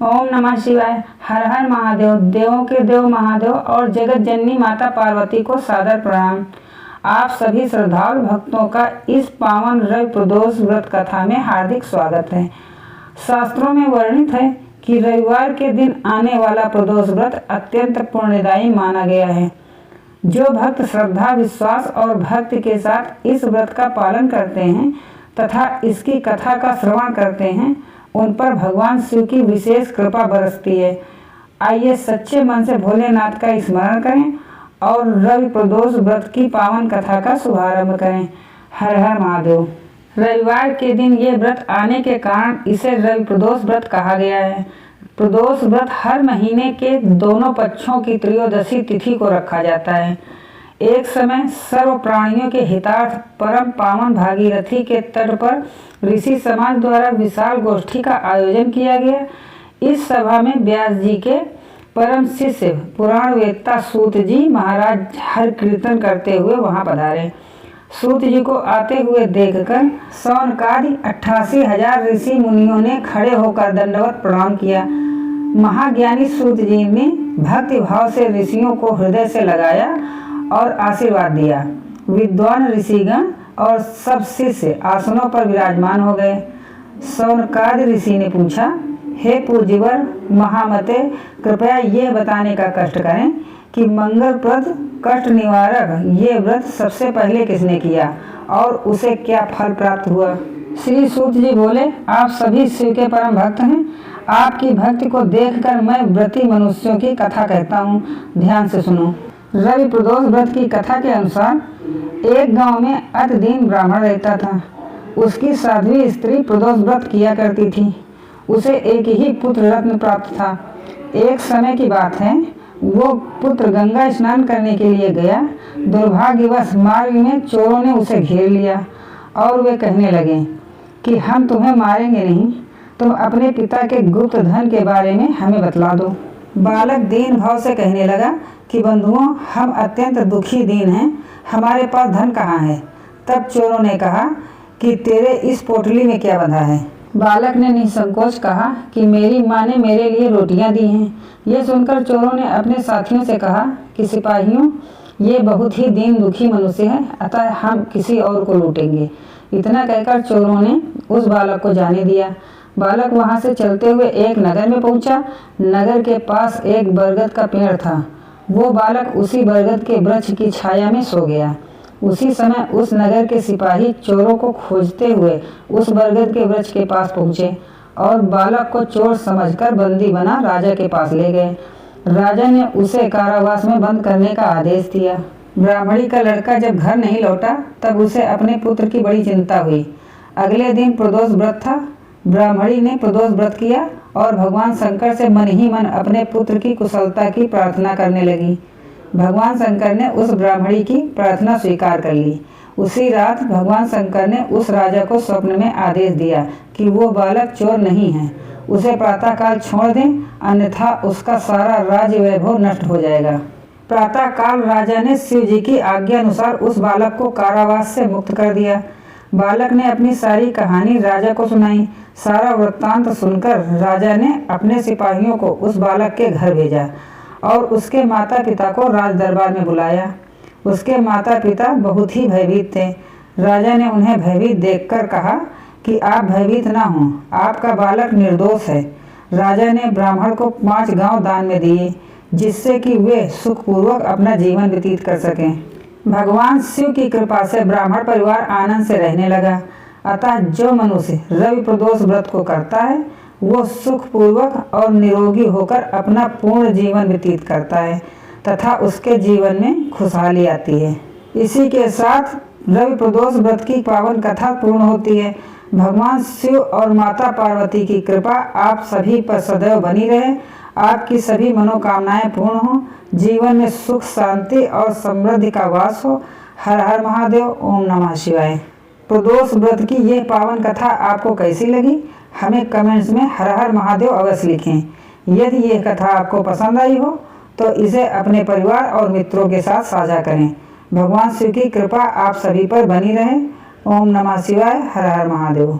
ओम नमः शिवाय। हर हर महादेव। देवों के देव महादेव और जगत जननी माता पार्वती को सादर प्रणाम। आप सभी श्रद्धालु भक्तों का इस पावन रवि प्रदोष व्रत कथा में हार्दिक स्वागत है। शास्त्रों में वर्णित है कि रविवार के दिन आने वाला प्रदोष व्रत अत्यंत पुण्यदायी माना गया है। जो भक्त श्रद्धा, विश्वास और भक्ति के साथ इस व्रत का पालन करते हैं तथा इसकी कथा का श्रवण करते हैं, उन पर भगवान शिव की विशेष कृपा बरसती है। आइए सच्चे मन से भोलेनाथ का स्मरण करें और रवि प्रदोष व्रत की पावन कथा का शुभारंभ करें। हर हर महादेव। रविवार के दिन ये व्रत आने के कारण इसे रवि प्रदोष व्रत कहा गया है। प्रदोष व्रत हर महीने के दोनों पक्षों की त्रयोदशी तिथि को रखा जाता है। एक समय सर्व प्राणियों के हितार्थ परम पावन भागीरथी के तट पर ऋषि समाज द्वारा विशाल गोष्ठी का आयोजन किया गया। इस सभा में व्यास जी के परम शिष्य पुराण वेत्ता सूत जी महाराज हर कीर्तन करते हुए वहां पधारे। सूत जी को आते हुए देखकर सौनकादि 88,000 ऋषि मुनियों ने खड़े होकर दंडवत प्रणाम किया। महाज्ञानी सूत जी ने भक्ति भाव से ऋषियों को हृदय से लगाया और आशीर्वाद दिया। विद्वान ऋषिगण और सब शिष्य आसनों पर विराजमान हो गए। सौनकादि ऋषि ने पूछा, हे पूज्यवर महामते, कृपया ये बताने का कष्ट करें कि मंगलप्रद कष्ट निवारक ये व्रत सबसे पहले किसने किया और उसे क्या फल प्राप्त हुआ। श्री सूत जी बोले, आप सभी शिव के परम भक्त हैं। आपकी भक्ति को देखकर मैं व्रती मनुष्यों की कथा कहता हूँ, ध्यान से सुनो। रवि प्रदोष व्रत की कथा के अनुसार एक गांव में अति दीन ब्राह्मण रहता था। उसकी साध्वी स्त्री प्रदोष व्रत किया करती थी। उसे एक ही पुत्र रत्न प्राप्त था। एक समय की बात है, वो पुत्र गंगा स्नान करने के लिए गया। दुर्भाग्यवश मार्ग में चोरों ने उसे घेर लिया और वे कहने लगे कि हम तुम्हें मारेंगे नहीं, तुम अपने पिता के गुप्त धन के बारे में हमें बतला दो। बालक दीन भाव से कहने लगा कि बंधुओं, हम अत्यंत दुखी दीन हैं, हमारे पास धन कहाँ है। तब चोरों ने कहा कि तेरे इस पोटली में क्या बंधा है। बालक ने निसंकोच कहा कि मेरी माँ ने मेरे लिए रोटियां दी हैं। यह सुनकर चोरों ने अपने साथियों से कहा कि सिपाहियों, ये बहुत ही दीन दुखी मनुष्य है, अतः हम किसी और को लूटेंगे। इतना कहकर चोरों ने उस बालक को जाने दिया। बालक वहां से चलते हुए एक नगर में पहुंचा। नगर के पास एक बरगद का पेड़ था। वो बालक उसी बरगद के वृक्ष की छाया में सो गया। उसी समय उस नगर के सिपाही चोरों को खोजते हुए उस बरगद के वृक्ष के पास पहुंचे और बालक को चोर समझकर बंदी बना राजा के पास ले गए। राजा ने उसे कारावास में बंद करने का आदेश दिया। ब्राह्मणी का लड़का जब घर नहीं लौटा तब उसे अपने पुत्र की बड़ी चिंता हुई। अगले दिन प्रदोष व्रत था। ब्राह्मणी ने प्रदोष व्रत किया और भगवान शंकर से मन ही मन अपने पुत्र की कुशलता की प्रार्थना करने लगी। भगवान शंकर ने उस ब्राह्मणी की प्रार्थना स्वीकार कर ली। उसी रात भगवान शंकर ने उस राजा को स्वप्न में आदेश दिया कि वो बालक चोर नहीं है, उसे प्रातःकाल छोड़ दें, अन्यथा उसका सारा राज्य वैभव नष्ट हो जाएगा। प्रातःकाल राजा ने शिव जी की आज्ञा अनुसार उस बालक को कारावास से मुक्त कर दिया। बालक ने अपनी सारी कहानी राजा को सुनाई। सारा वृत्तांत सुनकर राजा ने अपने सिपाहियों को उस बालक के घर भेजा और उसके माता पिता को राज दरबार में बुलाया। उसके माता पिता बहुत ही भयभीत थे। राजा ने उन्हें भयभीत देखकर कहा कि आप भयभीत ना हों, आपका बालक निर्दोष है। राजा ने ब्राह्मण को 5 गांव दान में दिए, जिससे कि वे सुखपूर्वक अपना जीवन व्यतीत कर सकें। भगवान शिव की कृपा से ब्राह्मण परिवार आनंद से रहने लगा। अतः जो मनुष्य रवि प्रदोष व्रत को करता है वो सुखपूर्वक और निरोगी होकर अपना पूर्ण जीवन व्यतीत करता है तथा उसके जीवन में खुशहाली आती है। इसी के साथ रवि प्रदोष व्रत की पावन कथा पूर्ण होती है। भगवान शिव और माता पार्वती की कृपा आप सभी पर सदैव बनी रहे। आपकी सभी मनोकामनाएं पूर्ण हो, जीवन में सुख, शांति और समृद्धि का वास हो। हर हर महादेव। ओम नमः शिवाय। प्रदोष व्रत की ये पावन कथा आपको कैसी लगी, हमें कमेंट्स में हर हर महादेव अवश्य लिखें। यदि ये कथा आपको पसंद आई हो तो इसे अपने परिवार और मित्रों के साथ साझा करें। भगवान शिव की कृपा आप सभी पर बनी रहे। ओम नमः शिवाय। हर हर महादेव।